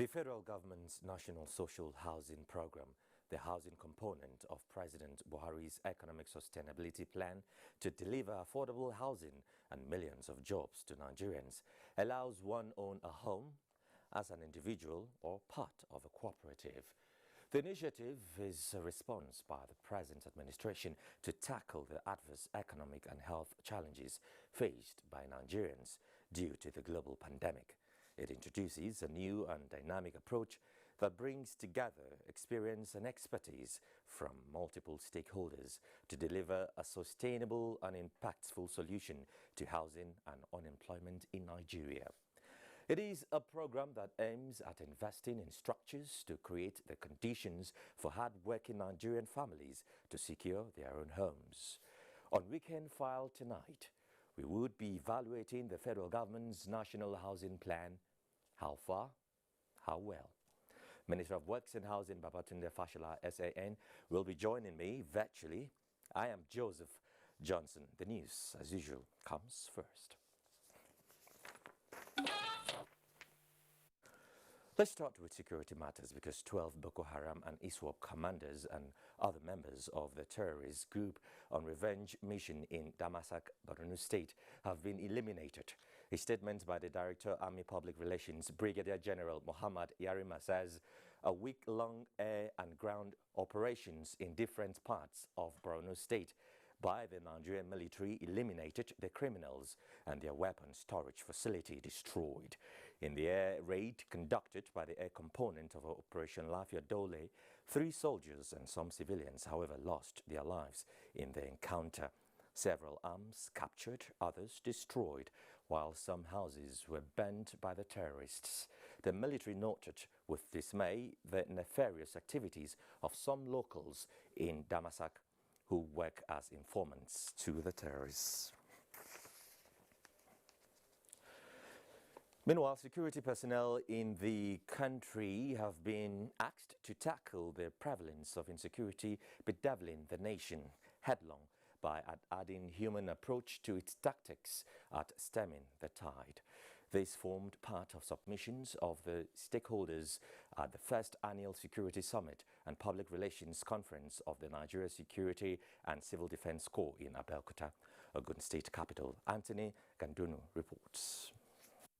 The federal government's National Social Housing Program, the housing component of President Buhari's economic sustainability plan to deliver affordable housing and millions of jobs to Nigerians, allows one own a home as an individual or part of a cooperative. The initiative is a response by the present administration to tackle the adverse economic and health challenges faced by Nigerians due to the global pandemic. It introduces a new and dynamic approach that brings together experience and expertise from multiple stakeholders to deliver a sustainable and impactful solution to housing and unemployment in Nigeria. It is a program that aims at investing in structures to create the conditions for hard-working Nigerian families to secure their own homes. On Weekend File tonight, we would be evaluating the federal government's National Housing Plan. How far? How well? Minister of Works and Housing Babatunde Fashola, SAN, will be joining me virtually. I am Joseph Johnson. The news, as usual, comes first. Let's start with security matters because 12 Boko Haram and ISWAP commanders and other members of the terrorist group on revenge mission in Damasak, Borno State have been eliminated. A statement by the Director, Army Public Relations, Brigadier General Muhammad Yarima says a week-long air and ground operations in different parts of Borno State by the Nigerian military eliminated the criminals and their weapon storage facility destroyed. In the air raid conducted by the air component of Operation Lafia Dole, 3 soldiers and some civilians, however, lost their lives in the encounter. Several arms captured, others destroyed, while some houses were burnt by the terrorists. The military noted with dismay the nefarious activities of some locals in Damasak who work as informants to the terrorists. Meanwhile, security personnel in the country have been asked to tackle the prevalence of insecurity bedeviling the nation headlong by adding human approach to its tactics at stemming the tide. This formed part of submissions of the stakeholders at the first annual Security Summit and Public Relations Conference of the Nigeria Security and Civil Defense Corps in Abeokuta, Ogun State capital. Anthony Gandunu reports.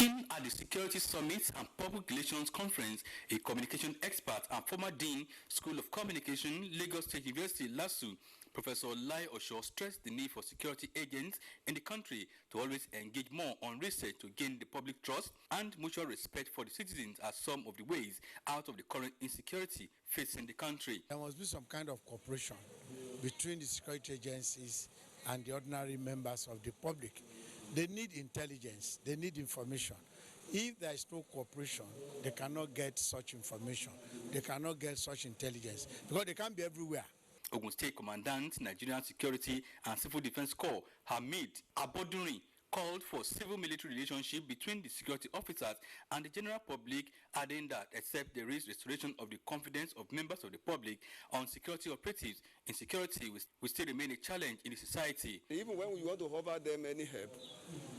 At the Security Summit and Public Relations Conference, a communication expert and former Dean, School of Communication, Lagos State University, LASU, Professor Lai Osho stressed the need for security agents in the country to always engage more on research to gain the public trust and mutual respect for the citizens as some of the ways out of the current insecurity facing the country. There must be some kind of cooperation between the security agencies and the ordinary members of the public. They need intelligence, they need information. If there is no cooperation, they cannot get such information, they cannot get such intelligence, because they can't be everywhere. Ogun State Commandant, Nigerian Security and Civil Defense Corps, Hamid Abodunrin, called for civil-military relationship between the security officers and the general public, adding that except there is restoration of the confidence of members of the public on security operatives, insecurity will still remain a challenge in the society. Even when we want to offer them any help,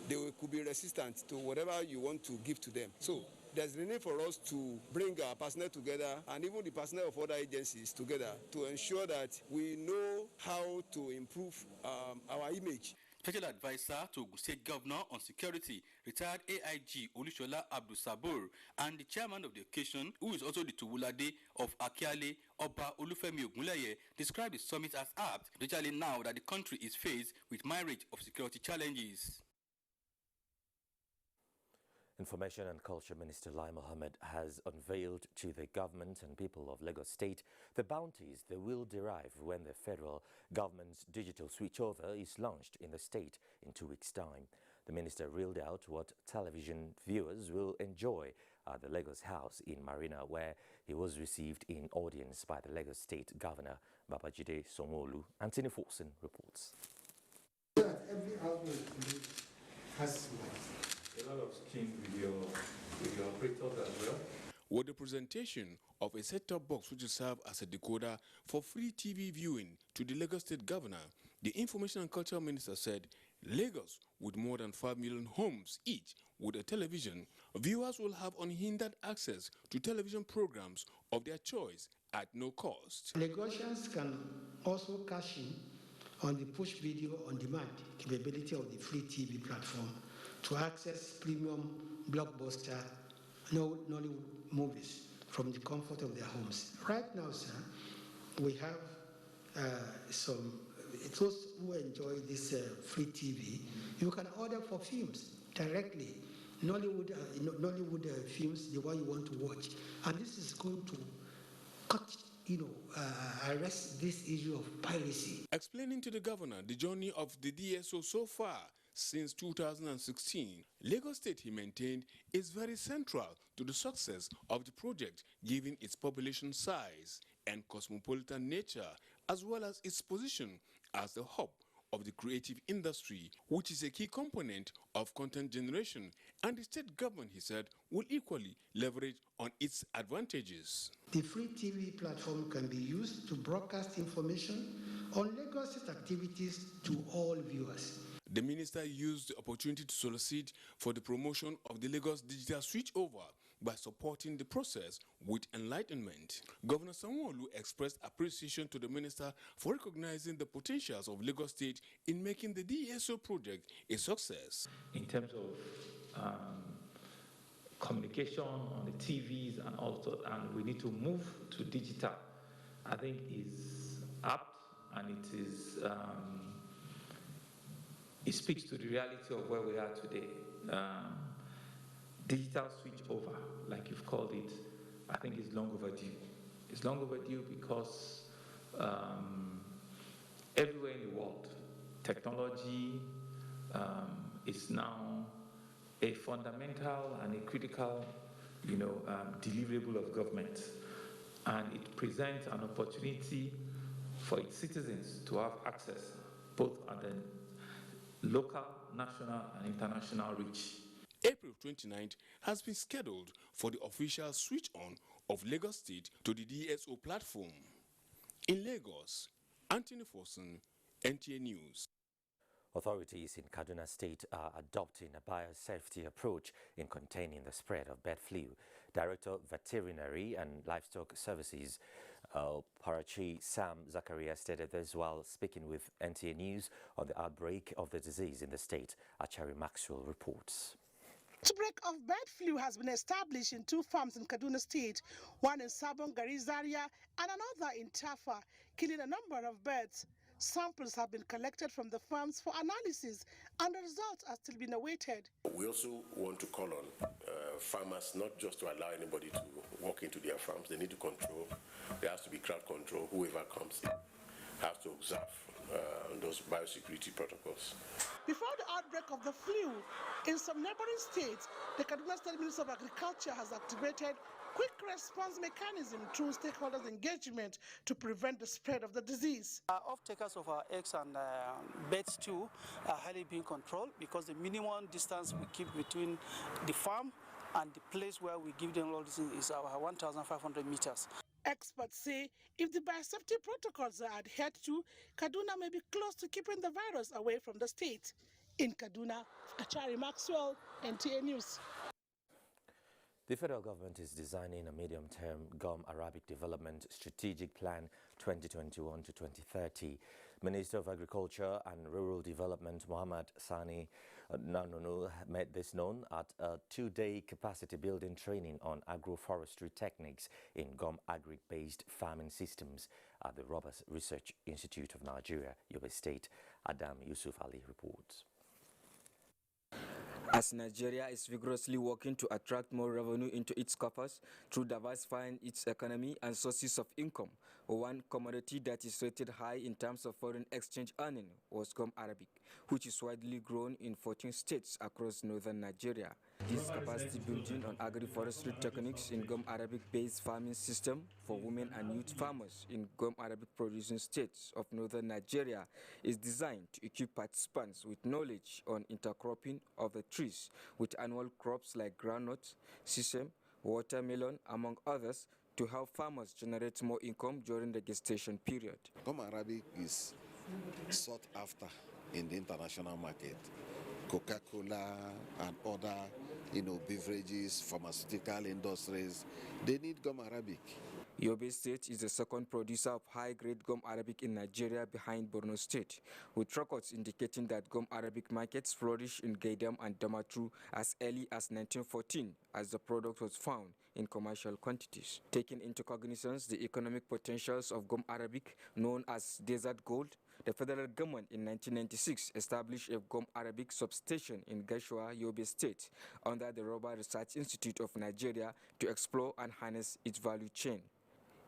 they could be resistant to whatever you want to give to them. So there's the need for us to bring our personnel together and even the personnel of other agencies together to ensure that we know how to improve our image. Special Advisor to Ogun State Governor on Security, retired AIG Olusola Abdul Sabur, and the chairman of the occasion, who is also the Tuwulade of Akiale, Oba Olufemi Ogunleye, described the summit as apt, especially now that the country is faced with myriad of security challenges. Information and Culture Minister Lai Mohammed has unveiled to the government and people of Lagos State the bounties they will derive when the federal government's digital switchover is launched in the state in 2 weeks' time. The minister reeled out what television viewers will enjoy at the Lagos House in Marina, where he was received in audience by the Lagos State Governor Babajide Sanwo-Olu. Anthony Forson reports. Every outlet has a lot of skin with your operators as well. With the presentation of a set-top box which will serve as a decoder for free TV viewing to the Lagos State Governor, the Information and Culture Minister said Lagos, with more than 5 million homes each with a television, viewers will have unhindered access to television programs of their choice at no cost. Lagosians can also cash in on the push video on demand capability of the free TV platform to access premium blockbuster Nollywood movies from the comfort of their homes. Right now, sir, we have those who enjoy this free TV, you can order for films directly, Nollywood films, the one you want to watch, and this is going to cut, arrest this issue of piracy. Explaining to the governor the journey of the DSO so far since 2016, Lagos State, he maintained, is very central to the success of the project, given its population size and cosmopolitan nature, as well as its position as the hub of the creative industry, which is a key component of content generation, and the state government, he said, will equally leverage on its advantages. The free TV platform can be used to broadcast information on Lagos State activities to all viewers. The minister used the opportunity to solicit for the promotion of the Lagos digital switchover by supporting the process with enlightenment. Governor Sanwo-Olu expressed appreciation to the minister for recognizing the potentials of Lagos State in making the DSO project a success. In terms of communication on the TVs and we need to move to digital, I think is apt, and it speaks to the reality of where we are today. Digital switch over, like you've called it, I think is long overdue. It's long overdue because everywhere in the world, technology is now a fundamental and a critical, deliverable of government, and it presents an opportunity for its citizens to have access both at the local, national, and international reach. April 29th has been scheduled for the official switch on of Lagos State to the DSO platform. In Lagos, Anthony Forson, NTA News. Authorities in Kaduna State are adopting a biosafety approach in containing the spread of bird flu. Director of Veterinary and Livestock Services, Parachi Sam Zakaria, stated this while speaking with NTA News on the outbreak of the disease in the state. Achari Maxwell reports. Outbreak of bird flu has been established in 2 farms in Kaduna State, one in Sabon Gari Zaria and another in Tafa, killing a number of birds. Samples have been collected from the farms for analysis, and the results are still being awaited. We also want to call on farmers not just to allow anybody to walk into their farms. They need to control. There has to be crowd control. Whoever comes in has to observe those biosecurity protocols. Before the outbreak of the flu, in some neighboring states, the Kaduna State Ministry of Agriculture has activated quick response mechanism through stakeholders' engagement to prevent the spread of the disease. Off-takers of our eggs and beds too are highly being controlled, because the minimum distance we keep between the farm and the place where we give them all this is our 1,500 meters. Experts say if the biosafety protocols are adhered to, Kaduna may be close to keeping the virus away from the state. In Kaduna, Achari Maxwell, NTA News. The federal government is designing a medium-term Gum Arabic Development Strategic Plan 2021 to 2030. Minister of Agriculture and Rural Development Mohammad Sani Nanunu made this known at a 2-day capacity building training on agroforestry techniques in gum agric-based farming systems at the Roberts Research Institute of Nigeria, Yobe State. Adam Yusuf Ali reports. As Nigeria is vigorously working to attract more revenue into its coffers through diversifying its economy and sources of income, one commodity that is rated high in terms of foreign exchange earning was gum arabic, which is widely grown in 14 states across northern Nigeria. This capacity building on agroforestry techniques in gum arabic-based farming system for women and youth farmers in gum arabic producing states of northern Nigeria is designed to equip participants with knowledge on intercropping of the trees with annual crops like groundnut, sesame, watermelon, among others, to help farmers generate more income during the gestation period. Gum arabic is sought after in the international market. Coca-Cola and other, beverages, pharmaceutical industries, they need gum arabic. Yobe State is the second producer of high-grade gum arabic in Nigeria behind Borno State, with records indicating that gum arabic markets flourished in Gaidam and Damaturu as early as 1914, as the product was found in commercial quantities. Taking into cognizance the economic potentials of gum arabic, known as desert gold, the federal government in 1996 established a gum arabic substation in Gashua, Yobe State, under the Rubber Research Institute of Nigeria to explore and harness its value chain.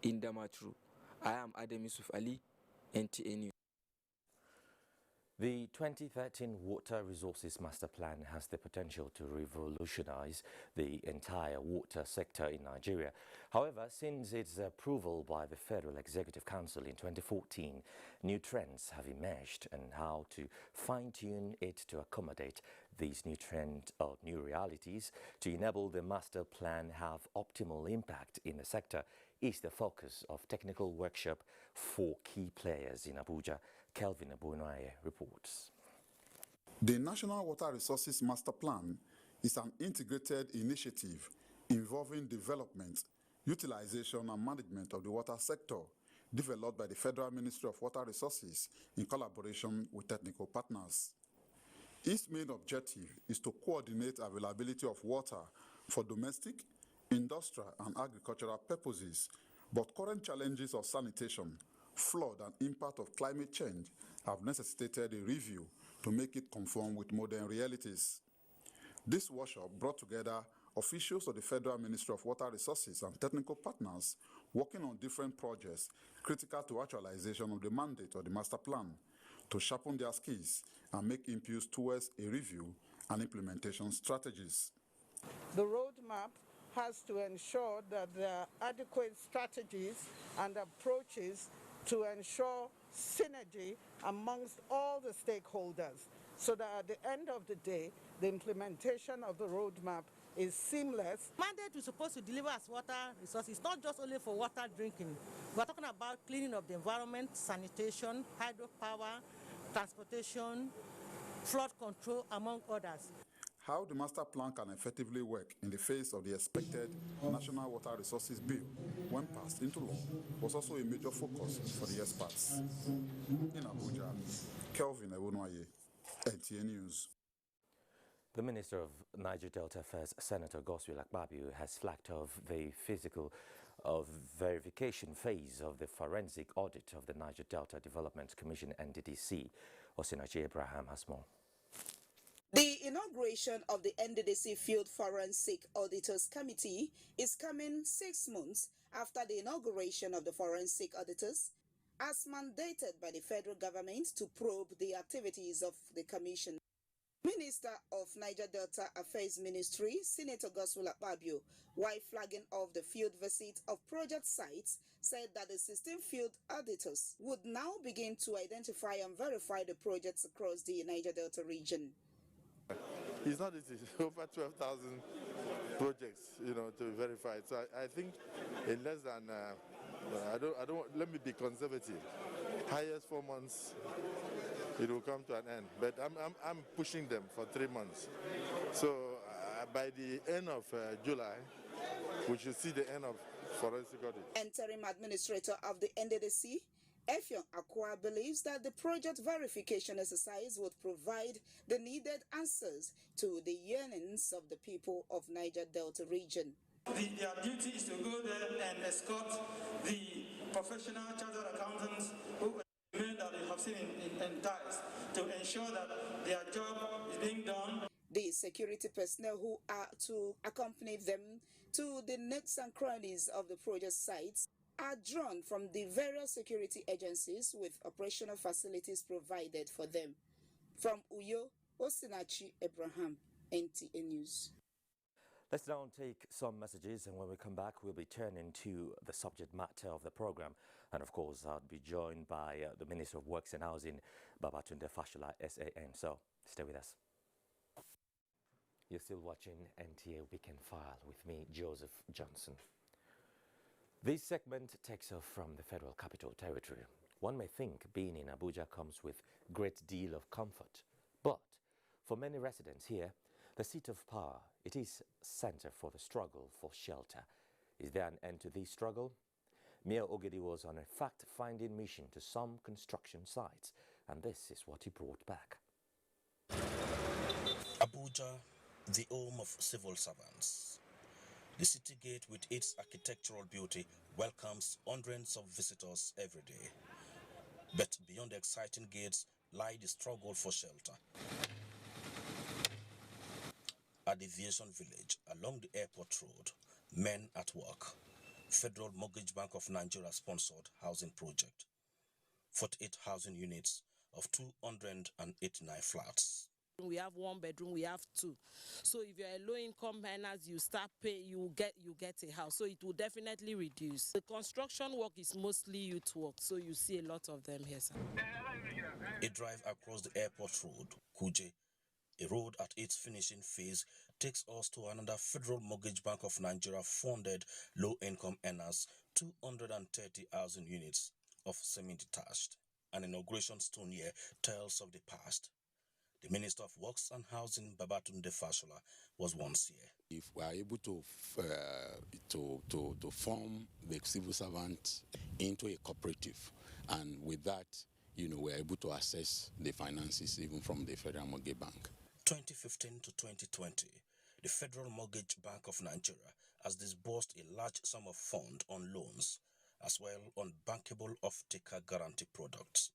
In Damaturu, I am Adam Yusuf Ali, NTA News. The 2013 Water Resources Master Plan has the potential to revolutionize the entire water sector in Nigeria. However, since its approval by the Federal Executive Council in 2014, new trends have emerged on how to fine-tune it to accommodate these new trends or new realities to enable the master plan have optimal impact in the sector is the focus of technical workshop for key players in Abuja. Kelvin Abunoye reports. The National Water Resources Master Plan is an integrated initiative involving development, utilization and management of the water sector, developed by the Federal Ministry of Water Resources in collaboration with technical partners. Its main objective is to coordinate availability of water for domestic, industrial and agricultural purposes, but current challenges of sanitation, flood and impact of climate change have necessitated a review to make it conform with modern realities. This workshop brought together officials of the Federal Ministry of Water Resources and technical partners working on different projects critical to actualization of the mandate of the master plan to sharpen their skills and make impulse towards a review and implementation strategies. The roadmap has to ensure that there are adequate strategies and approaches to ensure synergy amongst all the stakeholders, so that at the end of the day, the implementation of the roadmap is seamless. Mandate we're supposed to deliver as water resources, not just only for water drinking. We're talking about cleaning of the environment, sanitation, hydropower, transportation, flood control, among others. How the master plan can effectively work in the face of the expected National Water Resources Bill when passed into law was also a major focus for the experts. In Abuja, Kelvin Abunoye, NTA News. The Minister of Niger Delta Affairs, Senator Godswill Akpabio, has flagged off the physical verification phase of the forensic audit of the Niger Delta Development Commission NDDC. Osinachi Abraham has more. The inauguration of the NDDC Field Forensic Auditors Committee is coming 6 months after the inauguration of the Forensic Auditors, as mandated by the federal government to probe the activities of the commission. Minister of Niger Delta Affairs Ministry, Senator Godswill Akpabio, while flagging off the field visit of project sites, said that the 16 field auditors would now begin to identify and verify the projects across the Niger Delta region. It's not easy. Over 12,000 projects, to verify. So I think in less than, let me be conservative. Highest 4 months, it will come to an end. But I'm pushing them for 3 months. So by the end of July, we should see the end of forensic audit. Interim administrator of the NDDC, Effiong Akwa, believes that the project verification exercise would provide the needed answers to the yearnings of the people of Niger Delta region. Their duty is to go there and escort the professional chartered accountants who men that they have seen in ties to ensure that their job is being done. The security personnel who are to accompany them to the nooks and crannies of the project sites are drawn from the various security agencies with operational facilities provided for them. From Uyo, Osinachi Abraham, NTA News. Let's now take some messages, and when we come back, we'll be turning to the subject matter of the program. And of course, I'll be joined by the Minister of Works and Housing, Babatunde Fashola, SAN. So stay with us. You're still watching NTA Weekend File with me, Joseph Johnson. This segment takes off from the Federal Capital Territory, One may think being in Abuja comes with great deal of comfort, but for many residents here, the seat of power, it is center for the struggle for shelter. Is there an end to this struggle? Mayor Ogidi was on a fact-finding mission to some construction sites, and this is what he brought back. Abuja, the home of civil servants. The city gate with its architectural beauty welcomes hundreds of visitors every day. But beyond the exciting gates lie the struggle for shelter. At the Aviation Village, along the airport road, men at work. Federal Mortgage Bank of Nigeria sponsored housing project. 48 housing units of 289 flats. We have 1 bedroom, we have 2. So if you're a low-income earners, you start pay, you get a house. So it will definitely reduce. The construction work is mostly youth work, so you see a lot of them here, sir. A drive across the airport road, Kuje, a road at its finishing phase, takes us to another Federal Mortgage Bank of Nigeria funded low-income earners 230 housing units of semi-detached. An inauguration stone here tells of the past. The Minister of Works and Housing, Babatunde Fashola, was once here. If we are able to form the civil servant into a cooperative, and with that, we are able to access the finances even from the Federal Mortgage Bank. 2015 to 2020, the Federal Mortgage Bank of Nigeria has disbursed a large sum of funds on loans, as well on bankable off-taker guarantee products.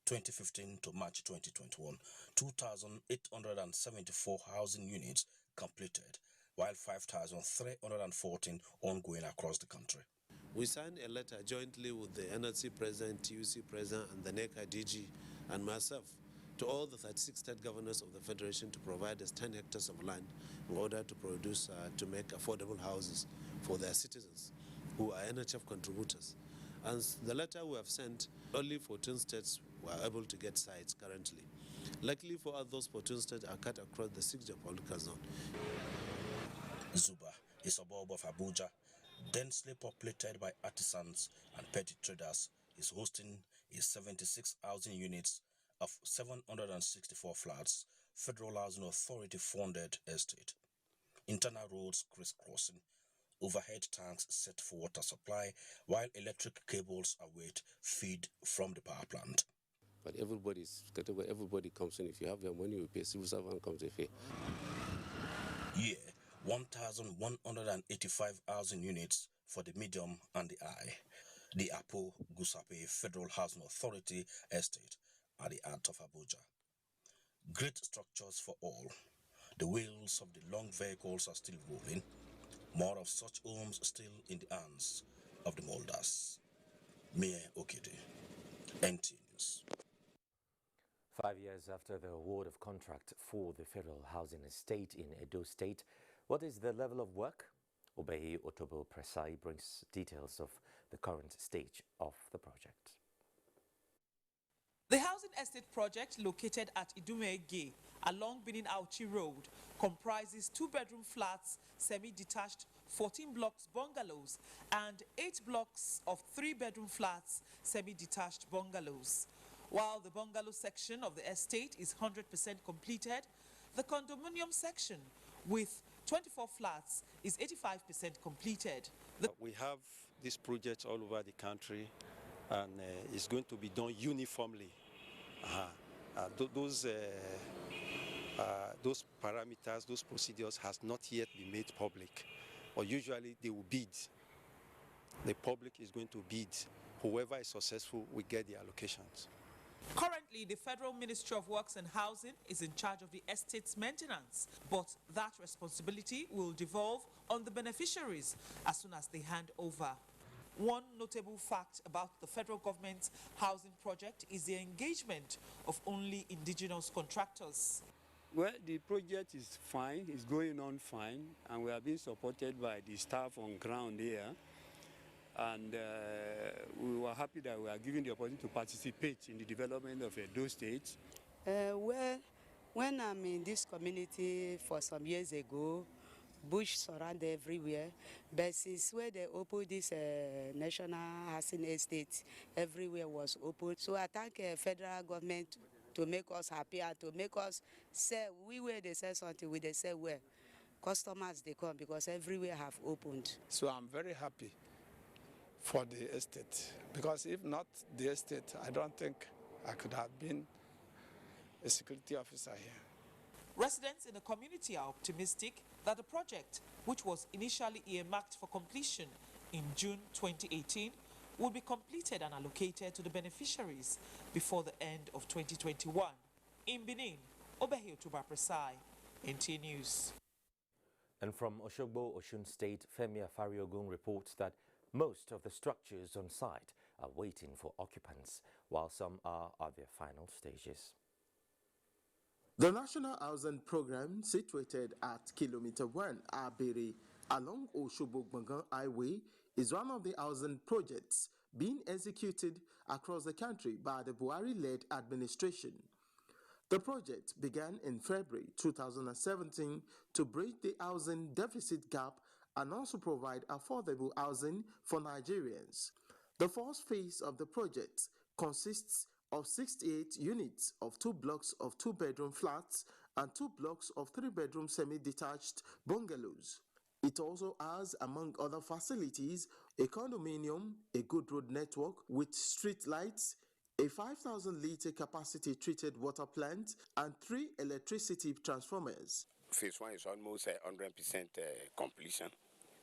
2015 to March 2021, 2,874 housing units completed, while 5,314 ongoing across the country. We signed a letter jointly with the NLC President, TUC President, and the NECA DG, and myself, to all the 36 state governors of the Federation to provide us 10 hectares of land in order to produce, to make affordable houses for their citizens who are NHF contributors. And the letter we have sent, only 14 states were able to get sites currently. Luckily for us, those 14 states are cut across the 6 geopolitical zone. Zuba, a suburb of Abuja, densely populated by artisans and petty traders, is hosting a 76 housing units of 764 flats, Federal Housing Authority funded estate. Internal roads crisscrossing, overhead tanks set for water supply, while electric cables await feed from the power plant. But everybody comes in. If you have your money, you pay. Civil servant comes to pay. Here, 1,185 housing units for the medium and the high. The Apo Gusape Federal Housing Authority estate at the heart of Abuja. Great structures for all. The wheels of the long vehicles are still rolling. More of such homes still in the hands of the molders. Mayor Ogidi, NTA News. 5 years after the award of contract for the federal housing estate in Edo State, what is the level of work? Obeyi Otobo Presai brings details of the current stage of the project. The housing estate project, located at Idumege along Benin Auchi Road, comprises 2-bedroom flats, semi-detached, 14 blocks bungalows, and 8 blocks of 3-bedroom flats, semi-detached bungalows. While the bungalow section of the estate is 100% completed, the condominium section, with 24 flats, is 85% completed. We have this project all over the country, and it's going to be done uniformly. Those parameters, those procedures has not yet been made public, or usually they will bid. The public is going to bid. Whoever is successful will get the allocations. Currently, the Federal Ministry of Works and Housing is in charge of the estate's maintenance, but that responsibility will devolve on the beneficiaries as soon as they hand over. One notable fact about the federal government's housing project is the engagement of only indigenous contractors. Well, the project is fine, it's going on fine, and we are being supported by the staff on ground here. And we were happy that we are given the opportunity to participate in the development of Edo State. Well, when I'm in this community for some years ago, bush surround everywhere. But since where they opened this national housing estate, everywhere was open. So I thank federal government to make us happy and to make us sell. We where they sell something, we they sell where customers they come because everywhere have opened. So I'm very happy for the estate, because if not the estate, I don't think I could have been a security officer here. Residents in the community are optimistic that the project, which was initially earmarked for completion in June 2018, will be completed and allocated to the beneficiaries before the end of 2021. In Benin, Obehi Otuba Presai, NTA News. And from Oshogbo, Osun State, Femi Afariogun reports that most of the structures on site are waiting for occupants, while some are at their final stages. The National Housing Program, situated at Kilometer 1 Abere along Oshogbo-Gbangan Highway, is one of the housing projects being executed across the country by the Buhari-led administration. The project began in February 2017 to bridge the housing deficit gap and also provide affordable housing for Nigerians. The first phase of the project consists of 68 units of 2 blocks of 2-bedroom flats and 2 blocks of 3-bedroom semi-detached bungalows. It also has, among other facilities, a condominium, a good road network with street lights, a 5,000-litre capacity treated water plant, and 3 electricity transformers. Phase 1 is almost 100% completion.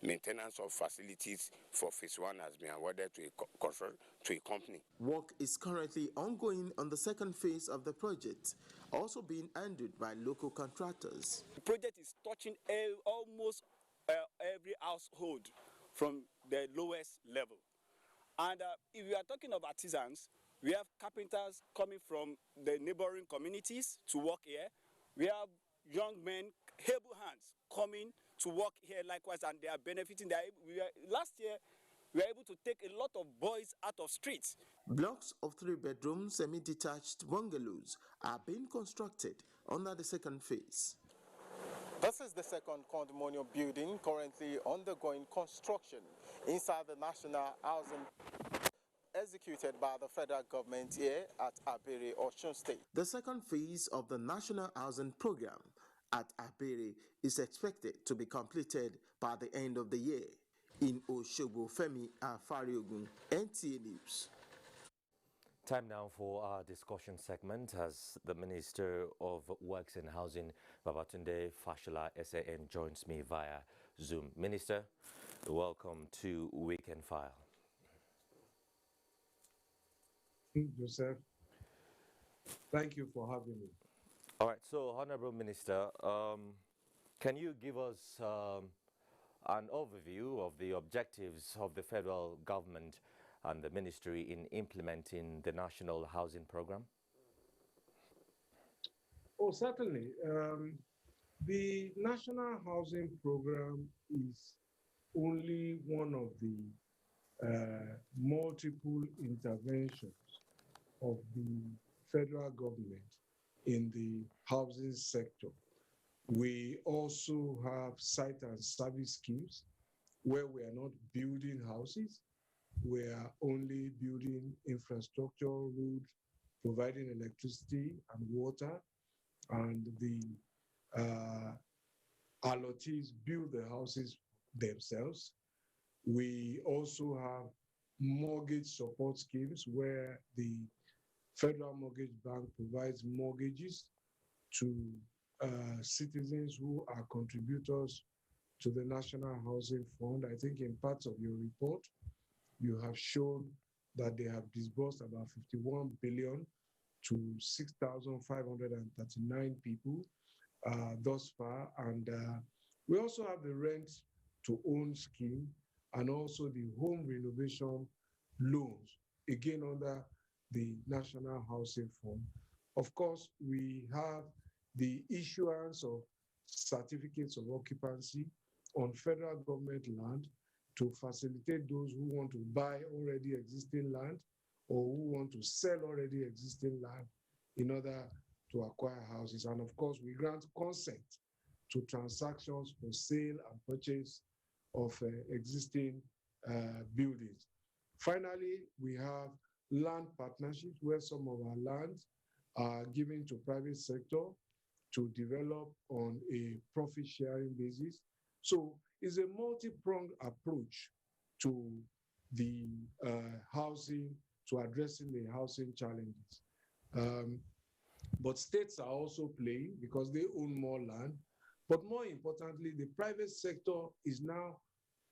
Maintenance of facilities for Phase 1 has been awarded to a company. Work is currently ongoing on the second phase of the project, also being handled by local contractors. The project is touching almost every household from the lowest level. And if we are talking of artisans, we have carpenters coming from the neighboring communities to work here. We have young men, able hands, coming to work here likewise, and they are benefiting. Last year, we were able to take a lot of boys out of streets. Blocks of 3-bedroom semi-detached bungalows are being constructed under the second phase. This is the second condominium building currently undergoing construction inside the National Housing executed by the federal government here at Abere, Osun State. The second phase of the National Housing Program at Abere is expected to be completed by the end of the year. In Oshogbo, Femi Afariogun, NTA News. Time now for our discussion segment as the Minister of Works and Housing, Babatunde Fashola SAN, joins me via Zoom. Minister, welcome to Weekend File. Joseph, thank you for having me. All right, so Honorable Minister, can you give us an overview of the objectives of the federal government and the ministry in implementing the National Housing Program? Oh, certainly. The National Housing Program is only one of the multiple interventions of the federal government in the housing sector. We also have site and service schemes where we are not building houses, we are only building infrastructure, roads, providing electricity and water, and the allottees build the houses themselves. We also have mortgage support schemes where the Federal Mortgage Bank provides mortgages to citizens who are contributors to the National Housing Fund. I think in parts of your report, you have shown that they have disbursed about 51 billion to 6,539 people thus far. And we also have the rent to own scheme and also the home renovation loans, again under the National Housing Fund. Of course, we have the issuance of certificates of occupancy on federal government land to facilitate those who want to buy already existing land or who want to sell already existing land in order to acquire houses. And of course, we grant consent to transactions for sale and purchase of existing buildings. Finally, we have land partnerships where some of our lands are given to private sector to develop on a profit sharing basis. So it's a multi-pronged approach to the housing, to addressing the housing challenges. But states are also playing because they own more land. But more importantly, the private sector is now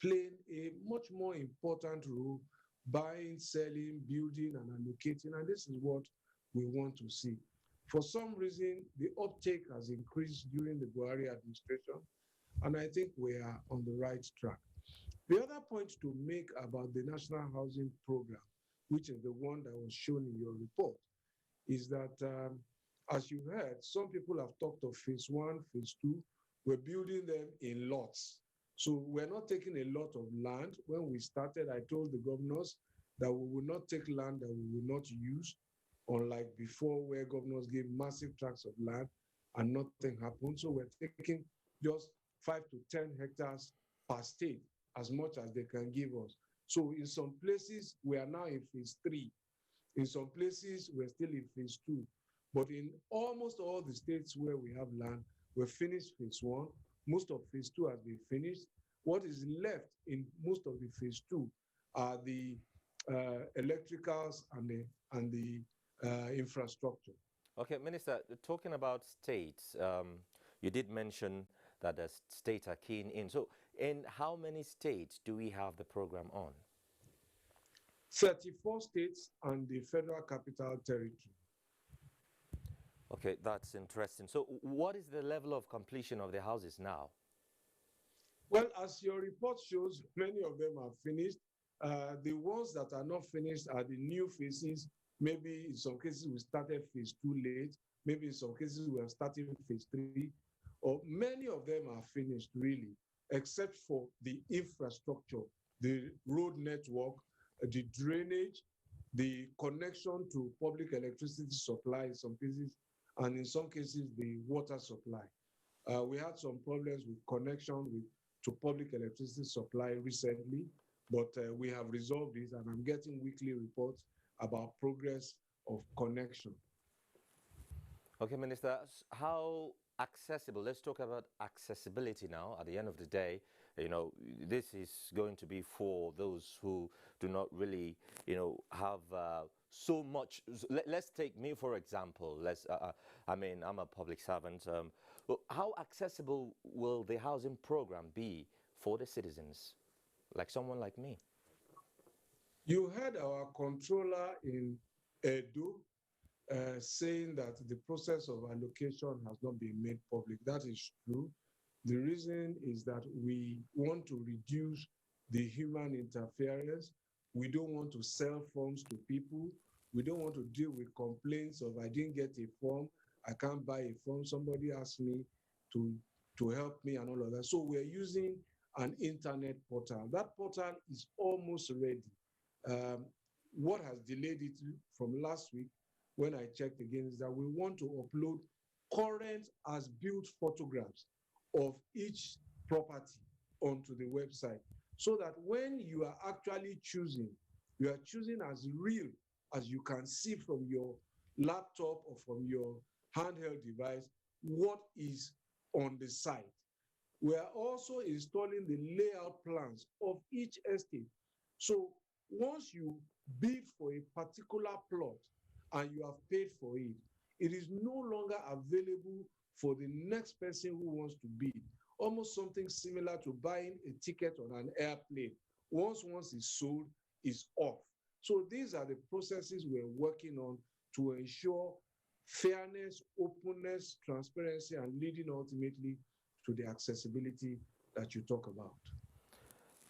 playing a much more important role, buying, selling, building, and allocating. And this is what we want to see. For some reason, the uptake has increased during the Buhari administration, and I think we are on the right track. The other point to make about the National Housing Program, which is the one that was shown in your report, is that, as you heard, some people have talked of phase one, phase two. We're building them in lots. So we're not taking a lot of land. When we started, I told the governors that we will not take land that we will not use, unlike before where governors gave massive tracts of land and nothing happened. So we're taking just 5 to 10 hectares per state, as much as they can give us. So in some places, we are now in phase 3. In some places, we're still in phase 2. But in almost all the states where we have land, we've finished phase 1. Most of phase 2 has been finished. What is left in most of the phase 2 are the electricals and the infrastructure. Okay, Minister, talking about states, you did mention that the states are keen in. So in how many states do we have the program on? 34 states and the Federal Capital Territory. Okay, that's interesting. So what is the level of completion of the houses now? Well, as your report shows, many of them are finished. The ones that are not finished are the new phases. Maybe in some cases we started phase 2 late. Maybe in some cases we are starting phase 3. Or many of them are finished really, except for the infrastructure, the road network, the drainage, the connection to public electricity supply in some cases, and in some cases the water supply. We had some problems with connection to public electricity supply recently, but we have resolved this, and I'm getting weekly reports about progress of connection. Okay, Minister, how accessible, let's talk about accessibility now. At the end of the day, you know, this is going to be for those who do not really, you know, have so much. Let's take me, for example. I mean, I'm a public servant. Well, how accessible will the housing program be for the citizens, like someone like me? You heard our controller in Edo saying that the process of allocation has not been made public. That is true. The reason is that we want to reduce the human interference. We don't want to sell forms to people. We don't want to deal with complaints of I didn't get a form, I can't buy a form, somebody asked me to help me and all of that. So we're using an internet portal. That portal is almost ready. What has delayed it from last week when I checked again is that we want to upload current as-built photographs of each property onto the website so that when you are actually choosing, you are choosing as real as you can see from your laptop or from your handheld device what is on the site. We are also installing the layout plans of each estate. So once you bid for a particular plot and you have paid for it, it is no longer available for the next person who wants to bid. Almost something similar to buying a ticket on an airplane. Once it's sold, it's off. So these are the processes we're working on to ensure fairness, openness, transparency, and leading ultimately to the accessibility that you talk about.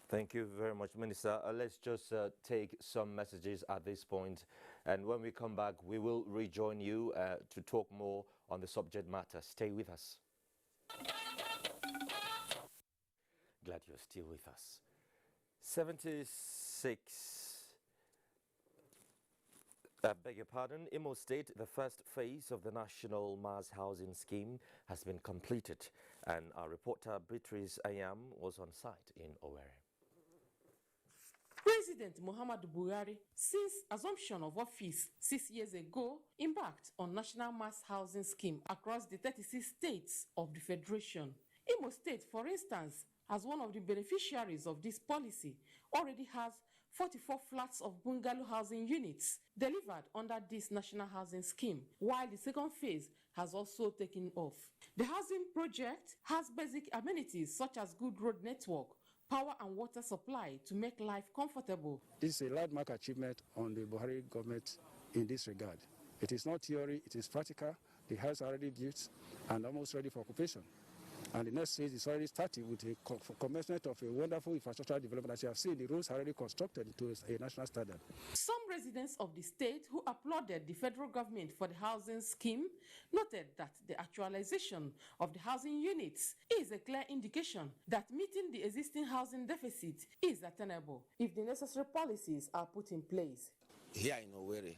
Thank you very much, Minister. Let's just take some messages at this point, and when we come back, we will rejoin you to talk more on the subject matter. Stay with us. Glad you're still with us. 76 I beg your pardon, Imo State, the first phase of the National Mass Housing Scheme has been completed, and our reporter Beatrice Ayam was on site in Owerri. President Muhammadu Buhari, since assumption of office 6 years ago, embarked on National Mass Housing Scheme across the 36 states of the Federation. Imo State, for instance, as one of the beneficiaries of this policy, already has 44 flats of bungalow housing units delivered under this National Housing Scheme, while the second phase has also taken off. The housing project has basic amenities such as good road network, power and water supply to make life comfortable. This is a landmark achievement on the Buhari government in this regard. It is not theory, it is practical. The house is already built and almost ready for occupation. And the next phase is already started with the commencement of a wonderful infrastructural development. As you have seen, the roads are already constructed to a national standard. Some residents of the state who applauded the federal government for the housing scheme noted that the actualization of the housing units is a clear indication that meeting the existing housing deficit is attainable if the necessary policies are put in place. Here in Owerri,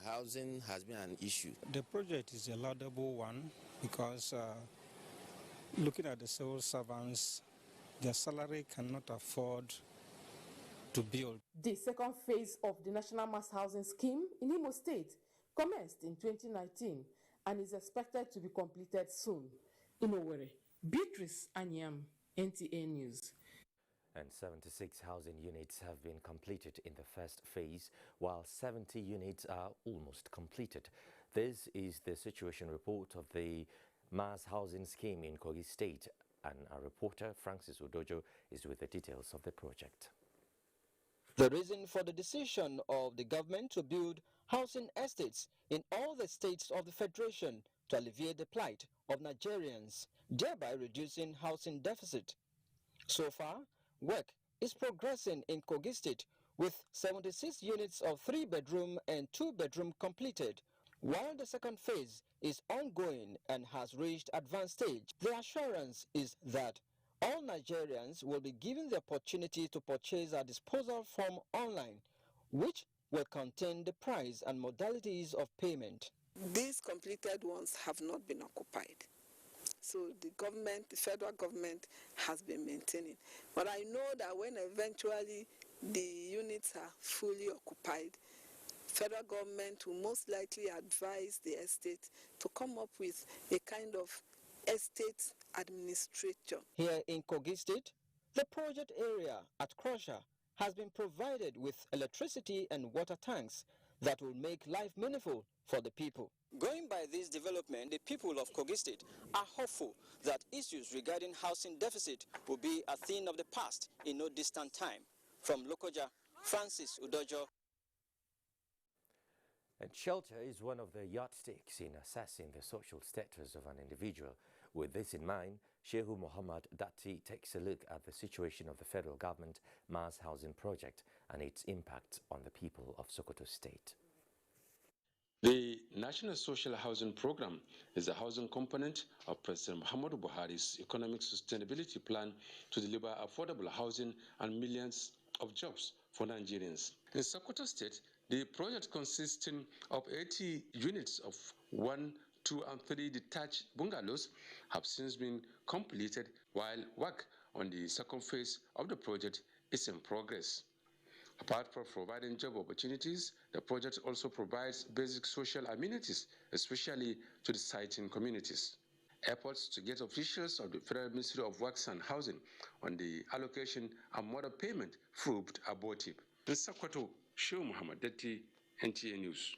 housing has been an issue. The project is a laudable one because looking at the civil servants, their salary cannot afford to build. The second phase of the National Mass Housing Scheme in Imo State commenced in 2019 and is expected to be completed soon. In Owerri, Beatrice Anyam, NTA News. And 76 housing units have been completed in the first phase, while 70 units are almost completed. This is the situation report of the Mass Housing Scheme in Kogi State, and our reporter Francis Udojo is with the details of the project. The reason for the decision of the government to build housing estates in all the states of the Federation to alleviate the plight of Nigerians, thereby reducing housing deficit. So far, work is progressing in Kogi State with 76 units of 3-bedroom and 2-bedroom completed, while the second phase is ongoing and has reached advanced stage. The assurance is that all Nigerians will be given the opportunity to purchase a disposal form online, which will contain the price and modalities of payment. These completed ones have not been occupied. So the government, the federal government, has been maintaining. But I know that when eventually the units are fully occupied, federal government will most likely advise the estate to come up with a kind of estate administrator. Here in Kogi State, the project area at Crusher has been provided with electricity and water tanks that will make life meaningful for the people. Going by this development, the people of Kogi State are hopeful that issues regarding housing deficit will be a thing of the past in no distant time. From Lokoja, Francis Udojo. And shelter is one of the yardsticks in assessing the social status of an individual. With this in mind, Shehu Muhammad Datti takes a look at the situation of the federal government mass housing project and its impact on the people of Sokoto State. The National Social Housing Program is a housing component of President Muhammadu Buhari's economic sustainability plan to deliver affordable housing and millions of jobs for Nigerians. In Sokoto State, the project consisting of 80 units of 1, 2, and 3 detached bungalows have since been completed, while work on the second phase of the project is in progress. Apart from providing job opportunities, the project also provides basic social amenities, especially to the siting communities. Efforts to get officials of the Federal Ministry of Works and Housing on the allocation and mode of payment proved abortive. In Sokoto, Shehu Muhammad Datti, NTA News.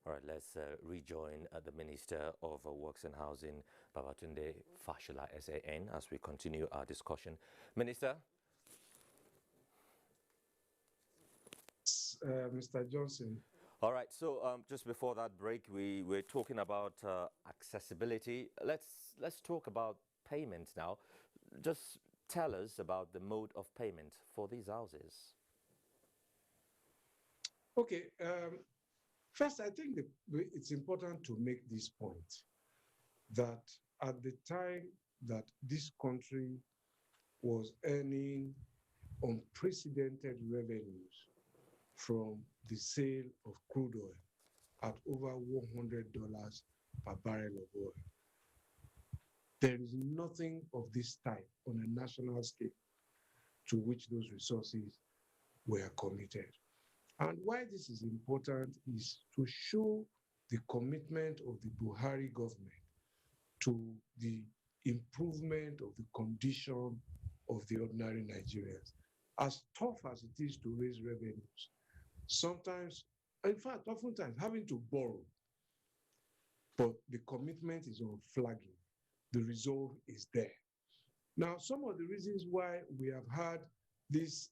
All right, let's rejoin the Minister of Works and Housing, Babatunde Fashola, SAN, as we continue our discussion. Minister? Mr. Johnson. All right, so just before that break, we were talking about accessibility. Let's talk about payment now. Just tell us about the mode of payment for these houses. Okay, first, I think it's important to make this point that at the time that this country was earning unprecedented revenues from the sale of crude oil at over $100 per barrel of oil. There is nothing of this type on a national scale to which those resources were committed. And why this is important is to show the commitment of the Buhari government to the improvement of the condition of the ordinary Nigerians. As tough as it is to raise revenues, sometimes, in fact, oftentimes having to borrow, but the commitment is unflagging. The resolve is there. Now, some of the reasons why we have had these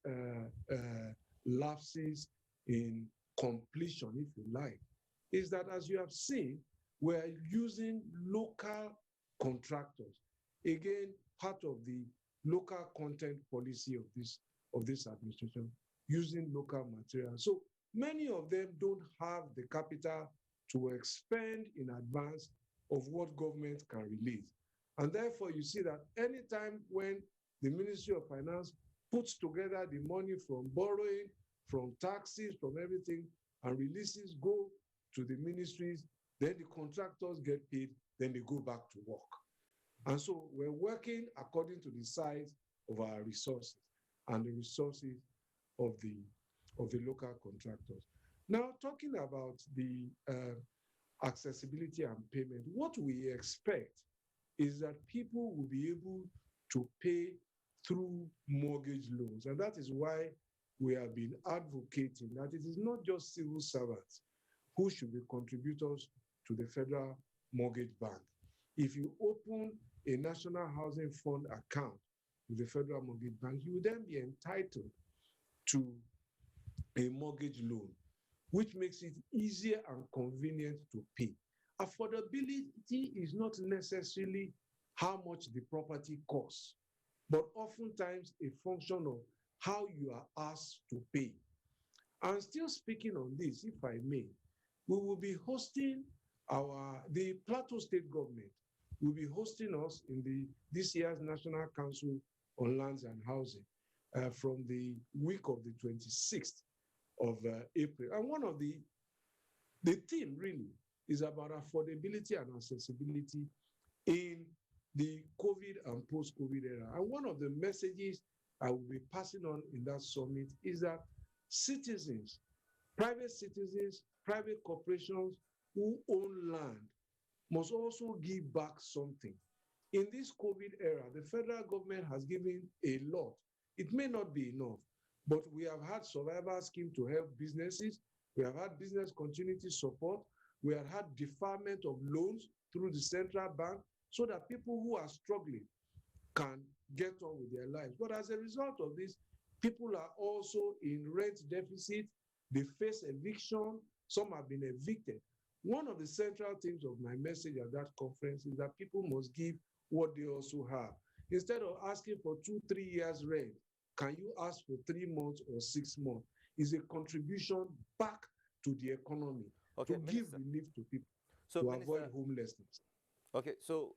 lapses in completion, if you like, is that, as you have seen, we're using local contractors. Again, part of the local content policy of this administration, using local material. So many of them don't have the capital to expend in advance of what government can release. And therefore, you see that anytime when the Ministry of Finance puts together the money from borrowing, from taxes, from everything, and releases go to the ministries, then the contractors get paid, then they go back to work. And so we're working according to the size of our resources and the resources of the local contractors. Now, talking about the accessibility and payment, what we expect is that people will be able to pay through mortgage loans. And that is why we have been advocating that it is not just civil servants who should be contributors to the Federal Mortgage Bank. If you open a National Housing Fund account with the Federal Mortgage Bank, you will then be entitled to a mortgage loan, which makes it easier and convenient to pay. Affordability is not necessarily how much the property costs, but oftentimes a function of how you are asked to pay. And still speaking on this, if I may, we will be hosting the Plateau State government will be hosting us in this year's National Council on Lands and Housing from the week of the 26th of April. And one of the theme really is about affordability and accessibility in the COVID and post-COVID era. And one of the messages I will be passing on in that summit is that citizens, private corporations who own land must also give back something. In this COVID era, the federal government has given a lot. It may not be enough, but we have had survival scheme to help businesses. We have had business continuity support. We have had deferment of loans through the central bank so that people who are struggling can get on with their lives. But as a result of this, people are also in rent deficit. They face eviction. Some have been evicted. One of the central themes of my message at that conference is that people must give what they also have. Instead of asking for 2-3 years rent, can you ask for 3 months or 6 months? It's a contribution back to the economy to give relief to people to avoid homelessness. Okay, so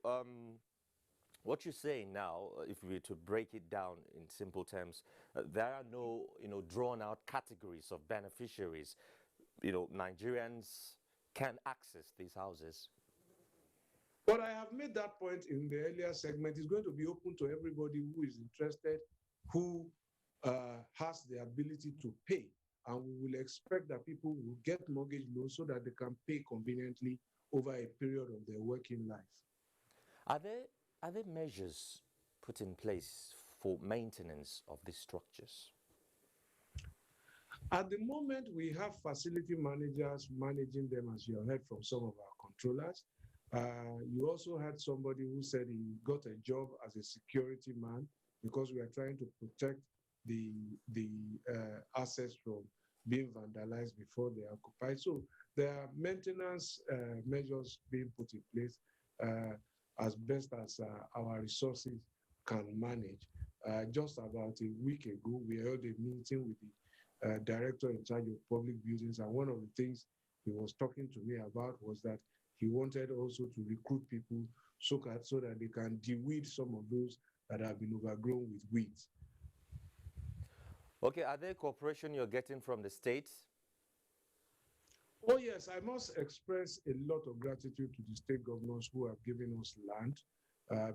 what you're saying now, if we were to break it down in simple terms, there are no, drawn out categories of beneficiaries. Nigerians can access these houses. But I have made that point in the earlier segment. It's going to be open to everybody who is interested, who has the ability to pay. And we will expect that people will get mortgage loans so that they can pay conveniently over a period of their working life. Are there measures put in place for maintenance of these structures? At the moment, we have facility managers managing them, as you have heard from some of our controllers. You also had somebody who said he got a job as a security man because we are trying to protect the assets from being vandalized before they are occupied. So there are maintenance measures being put in place as best as our resources can manage. Just about a week ago, we held a meeting with the director in charge of public buildings, and one of the things he was talking to me about was that he wanted also to recruit people so that they can deweed some of those that have been overgrown with weeds. Okay, are there cooperation you're getting from the states? Oh, yes, I must express a lot of gratitude to the state governors who have given us land,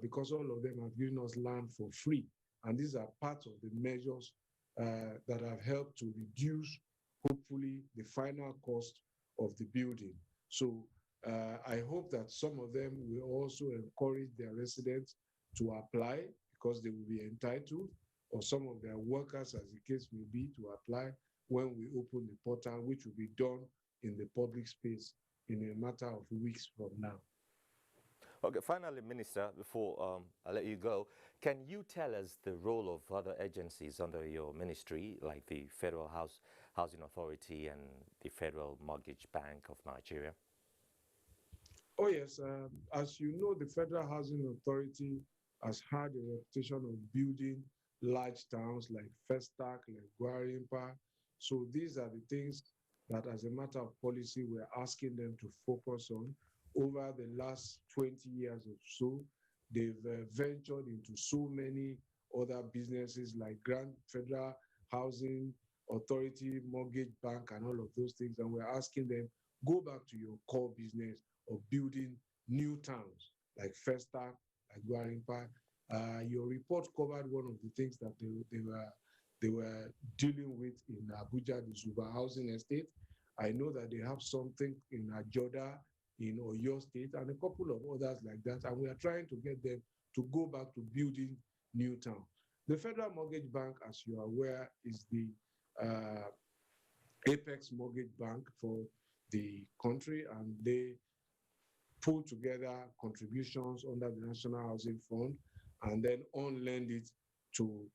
because all of them have given us land for free. And these are part of the measures that have helped to reduce, hopefully, the final cost of the building. So I hope that some of them will also encourage their residents to apply because they will be entitled, or some of their workers, as the case may be, to apply when we open the portal, which will be done in the public space in a matter of weeks from now. Okay, finally, Minister, before I let you go, can you tell us the role of other agencies under your ministry, like the Federal Housing Authority and the Federal Mortgage Bank of Nigeria? Oh, yes. As you know, the Federal Housing Authority has had a reputation of building large towns like Festac, like Gwarimpa. So these are the things that, as a matter of policy, we're asking them to focus on. Over the last 20 years or so, they've ventured into so many other businesses like Grand Federal Housing Authority, Mortgage Bank, and all of those things. And we're asking them, go back to your core business of building new towns like Festac, like Gwarimpa. Your report covered one of the things that they were dealing with in Abuja, the Zuba Housing Estate. I know that they have something in Ajoda, in Oyo State, and a couple of others like that. And we are trying to get them to go back to building new towns. The Federal Mortgage Bank, as you are aware, is the apex mortgage bank for the country, and they pull together contributions under the National Housing Fund and then on-lend it to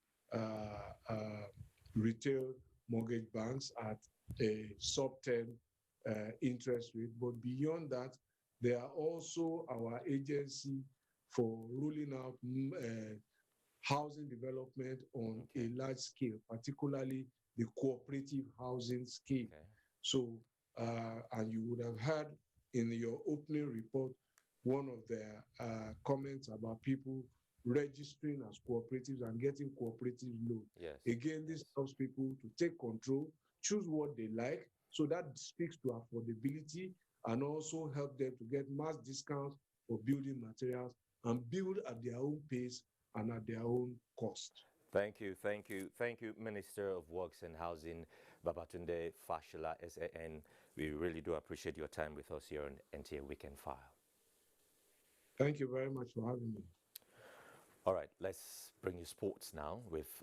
retail mortgage banks at a sub-10 interest rate. But beyond that, they are also our agency for rolling out housing development on a large scale, particularly the cooperative housing scale. Okay. So, and you would have heard in your opening report, one of the comments about people registering as cooperatives and getting cooperative loan. Yes. Again, this helps people to take control, choose what they like. So that speaks to affordability and also help them to get mass discounts for building materials and build at their own pace and at their own cost. Thank you, thank you, thank you, Minister of Works and Housing, Babatunde Fashola, SAN. We really do appreciate your time with us here on NTA Weekend File. Thank you very much for having me. All right, let's bring you sports now with